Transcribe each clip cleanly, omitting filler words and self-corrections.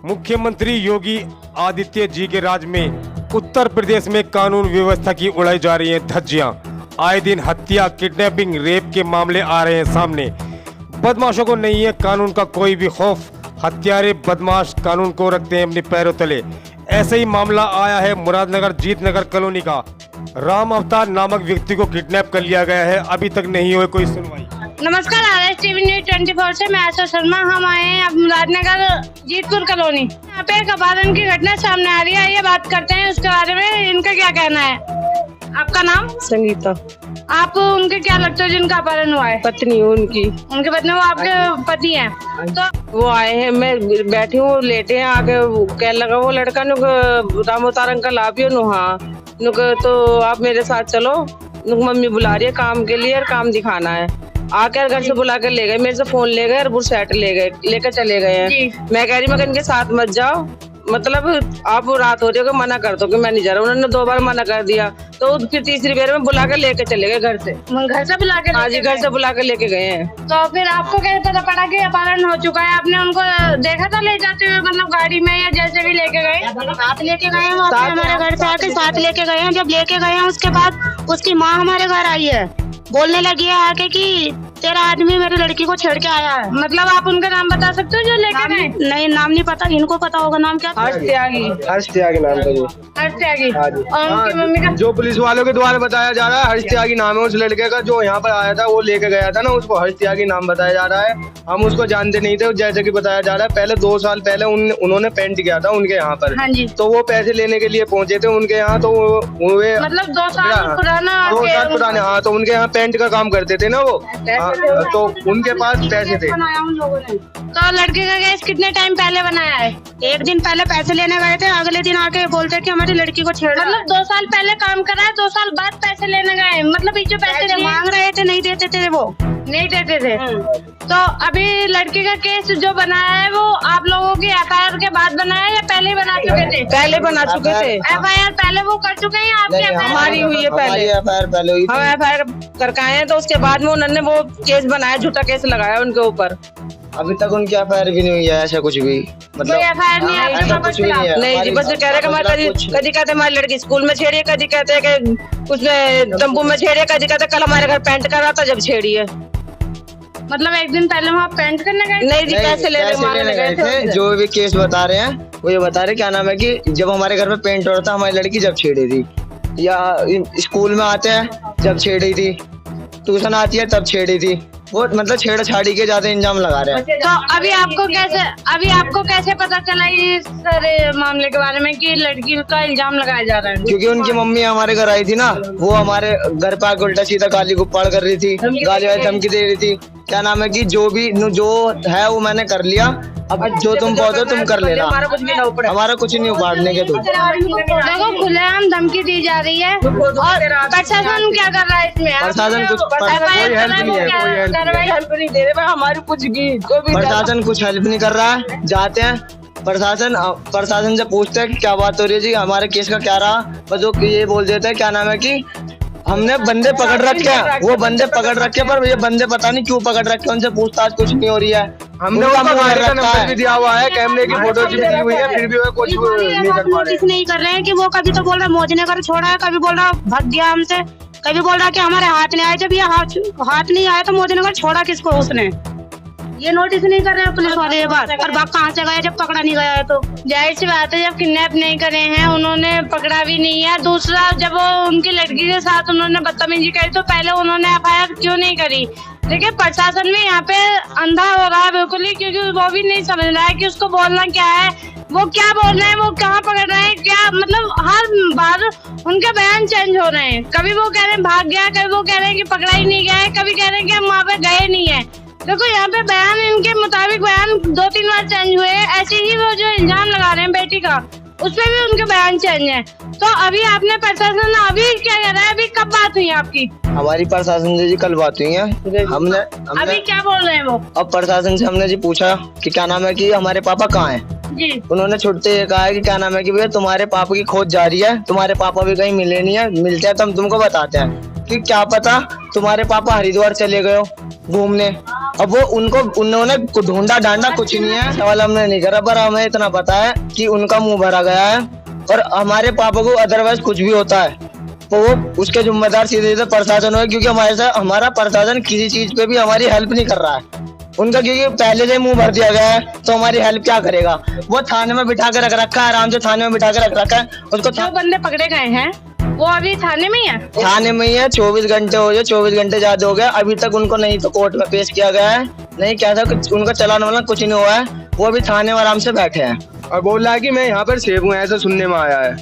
मुख्यमंत्री योगी आदित्य जी के राज में उत्तर प्रदेश में कानून व्यवस्था की उड़ाई जा रही हैं धज्जियां। आए दिन हत्या, किडनैपिंग, रेप के मामले आ रहे हैं सामने। बदमाशों को नहीं है कानून का कोई भी खौफ। हत्यारे बदमाश कानून को रखते हैं अपने पैरों तले। ऐसे ही मामला आया है मुरादनगर जीतनगर कॉलोनी का। राम अवतार नामक व्यक्ति को किडनैप कर लिया गया है। अभी तक नहीं हुई कोई सुनवाई। नमस्कार, RS TV न्यूज 24 से मैं आशा शर्मा। हम आए हैं अब मुरादनगर जीतपुर कॉलोनी। यहाँ पे एक अपहरण की घटना सामने आ रही है। ये बात करते हैं उसके बारे में, इनका क्या कहना है। आपका नाम? संगीता। आप उनके क्या लगते हो जिनका अपहरण हुआ है? पत्नी उनकी। उनके पत्नी, वो आपके पति हैं? तो वो आए हैं, मैं बैठी हूँ, लेटे हैं आके। कह लगा वो लड़का राम अवतार अंकल आप ही नु। हाँ नुक, तो आप मेरे साथ चलो। नुक मम्मी बुला रही है काम के लिए और काम दिखाना है। आकर घर से बुला कर ले गए, मेरे से फोन ले गए और बुरसेट लेकर चले गए हैं। मैं कह रही मैं इनके साथ मत जाओ, मतलब आप रात हो रही हो, मना कर दो कि मैं नहीं जा रहा। उन्होंने 2 बार मना कर दिया, तो फिर तीसरी बार में बुला कर लेके चले गए घर से। घर से बुला के? हाँ जी, घर से बुला कर लेके गए हैं। तो फिर आपको कैसे पता पड़ा कि अपहरण हो चुका है? आपने उनको देखा था ले जाते हुए, मतलब गाड़ी में या जैसे भी लेके गए? साथ लेके गए हैं, हमारे घर से आके साथ लेके गए हैं। जब लेके गए हैं उसके बाद उसकी माँ हमारे घर आई है, बोलने लगी है आके कि तेरा आदमी मेरी लड़की को छेड़ के आया है। मतलब आप उनका नाम बता सकते हो जो लेके गए? नहीं, नाम नहीं पता। इनको पता होगा। नाम क्या? हर्ष त्यागी। हर्ष त्यागी नाम था जी। हर्ष त्यागी। हाँ जी। और उनकी मम्मी का? जो पुलिस वालों के द्वारा बताया जा रहा है हर्ष त्यागी नाम है उस लड़के का। जो यहाँ पर आया था वो लेके गया था ना, उसको हर्ष त्यागी नाम बताया जा रहा है। हम उसको जानते नहीं थे, जैसे कि बताया जा रहा है। पहले 2 साल पहले उन्होंने पेंट किया था उनके यहाँ पर। हाँ जी। तो वो पैसे लेने के लिए पहुंचे थे उनके यहाँ। तो वो मतलब 2 साल पुराना? 2 साल पुराने। हाँ, तो उनके यहाँ पेंट का काम करते थे ना वो। तो उनके पास पैसे थे। बनाया उन लोगों ने। तो लड़के का केस कितने टाइम पहले बनाया है? 1 दिन पहले पैसे लेने गए थे, अगले दिन आके बोलते कि हमारी लड़की को छेड़ा। मतलब 2 साल पहले काम करा है, 2 साल बाद पैसे लेने गए। मतलब ये जो पैसे मांग रहे थे नहीं देते थे, वो नहीं देते थे। तो अभी लड़के का केस जो बनाया है वो आप लोगों की FIR के बाद बनाया है या पहले ही बना चुके थे? पहले बना चुके थे। FIR पहले वो कर चुके हैं? आपकी हमारी हुई है पहले। हम FIR करके आए हैं, तो उसके बाद में उन्होंने वो केस बनाया, झूठा केस लगाया उनके ऊपर। अभी तक उनकी FIR भी नहीं हुई है, ऐसा कुछ भी। मतलब FIR नहीं है आपके पापा के खिलाफ? नहीं जी, बस कह रहे कभी कहते हमारी लड़की स्कूल में छेड़ी है, कभी कहते हैं कि उसने तंबू में छेड़ी है, कभी कहते कल हमारे घर पेंट कर रहा था जब छेड़ी है। मतलब 1 दिन पहले वहाँ पेंट करने गए? नहीं जी, पैसे लेने गए थे। जो भी केस बता रहे हैं वो ये बता रहे क्या नाम है कि जब हमारे घर में पेंट हो रहा था, हमारी लड़की जब छेड़ी थी, या स्कूल में आते हैं जब छेड़ी थी, ट्यूशन आती है तब छेड़ी थी। वो मतलब छेड़छाड़ी के ज्यादा इंजाम लगा रहे हैं। तो अभी आपको कैसे पता चला इस सारे मामले के बारे में कि लड़की का इल्जाम लगाया जा रहा है? क्योंकि उनकी मम्मी हमारे घर आई थी ना, वो हमारे घर पे आके उल्टा सीधा गाली गुप्पाड़ कर रही थी, गाली वाली धमकी दे रही थी। क्या नाम है कि जो है वो मैंने कर लिया, अब जो तुम पहुंचो तुम कर लेना, हमारा कुछ नहीं उखाड़ने के। तो देखो, खुलेआम धमकी दी जा रही है और प्रशासन क्या कर रहा है इसमें? प्रशासन कुछ कोई हेल्प नहीं है, कोई हेल्प नहीं दे रहे हमारी कुछ भी। प्रशासन कुछ हेल्प नहीं कर रहा है। जाते हैं प्रशासन से पूछते हैं कि क्या बात हो रही है जी, हमारे केस का क्या रहा। बस वो ये बोल देते हैं क्या नाम है कि हमने बंदे पकड़ रखे हैं, वो बंदे पकड़ रखे, पर ये बंदे पता नहीं क्यों पकड़ रखे, उनसे पूछताछ कुछ नहीं हो रही है। हमने उनका नंबर भी दिया हुआ है, कैमरे की फोटो भी दी हुई है, फिर भी वो कुछ नहीं कर पा रहे। नहीं कर रहे हैं कि वो कभी तो बोल रहा मोदी ने कर छोड़ा है, कभी बोल रहा भाग गया हमसे, कभी बोल रहा कि हमारे हाथ नहीं आए। जब ये हाथ नहीं आया तो मोदी ने कर छोड़ा किसको? उसने ये नोटिस नहीं कर रहे हैं पुलिस वाले ये बात। और भाग कहाँ से गया जब पकड़ा नहीं गया है? तो जाहिर सी बात है, जब किडनैप नहीं करे हैं, उन्होंने पकड़ा भी नहीं है। दूसरा, जब वो उनकी लड़की के साथ उन्होंने बदतमीजी करी तो पहले उन्होंने FIR क्यों नहीं करी? देखिए, प्रशासन भी यहाँ पे अंधा हो रहा है बिल्कुल ही, क्योंकि वो भी नहीं समझ रहा है कि उसको बोलना क्या है, वो क्या बोल रहे हैं, वो कहाँ पकड़ रहे हैं, क्या मतलब हर बार उनके बयान चेंज हो रहे हैं। कभी वो कह रहे हैं भाग गया, कभी वो कह रहे हैं कि पकड़ा ही नहीं गया है, कभी कह रहे हैं कि हम वहाँ पे गए नहीं है। देखो, यहाँ पे बयान इनके मुताबिक बयान 2-3 बार चेंज हुए। ऐसे ही वो जो इल्जाम लगा रहे हैं बेटी का, उसपे भी उनके बयान चेंज है। तो अभी आपने प्रशासन अभी क्या कह रहा है? अभी कब बात हुई आपकी? हमारी प्रशासन से जी कल बात हुई है। हमने अभी क्या बोल रहे हैं वो? अब प्रशासन से हमने जी पूछा कि क्या नाम है कि हमारे पापा कहाँ हैं जी। उन्होंने छुट्टे ये कहा है कि क्या नाम है कि भैया तुम्हारे पापा की खोज जारी है, तुम्हारे पापा भी कहीं मिले नहीं है, मिलते हैं तो हम तुमको बताते हैं। कि क्या पता तुम्हारे पापा हरिद्वार चले गए हो घूमने, अब वो उन्होंने ढूंढा डांडा कुछ नहीं है, सवाल हमने नहीं करा, पर हमें इतना पता है कि उनका मुंह भरा गया है और हमारे पापा को अदरवाइज कुछ भी होता है तो वो उसके जिम्मेदार सीधे सीधे प्रशासन है, क्योंकि हमारा प्रशासन किसी चीज पे भी हमारी हेल्प नहीं कर रहा है उनका, क्योंकि पहले से मुंह भर दिया गया है तो हमारी हेल्प क्या करेगा। वो थाने में बिठा के रख रखा है, आराम से थाने में बिठा के रख रखा है उसको। जो बंदे पकड़े गए हैं वो अभी थाने में ही है? थाने में ही है, 24 घंटे हो गए, 24 घंटे ज्यादा हो गया, अभी तक उनको नहीं तो कोर्ट में पेश किया गया है, नहीं क्या था उनका चलाने वाला कुछ नहीं हुआ है, वो अभी थाने में आराम से बैठे हैं और बोल रहा है कि मैं यहाँ पर सेफ हूँ, ऐसा सुनने में आया है।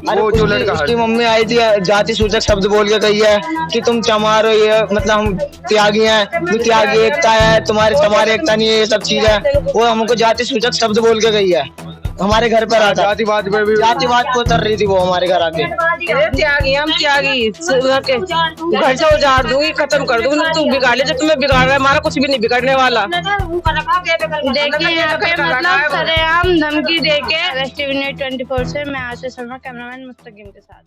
अरे वो जो लड़का उसकी मम्मी आई थी, जाति सूचक शब्द बोल के गई है कि तुम चमार हो, ये मतलब हम त्यागी हैं, त्यागी एकता है, तुम्हारे एकता नहीं है, ये सब चीज है। वो हमको जाति सूचक शब्द बोल के गई है, हमारे घर पर आता, जातिवाद पे भी जातिवाद को उतर रही थी वो हमारे घर आके। त्यागी हम त्यागी, घर से उजाड़ दूंगी, खत्म कर दूंगी, तू बिगाड़ ले, जब तुम्हें बिगाड़ रहा है, हमारा कुछ भी नहीं बिगड़ने वाला। देखिए यहाँ पे मतलब सरेआम धमकी देके। RSTV News 24 से मैं आशीष शर्मा, कैमरामैन मुस्तकीम के साथ।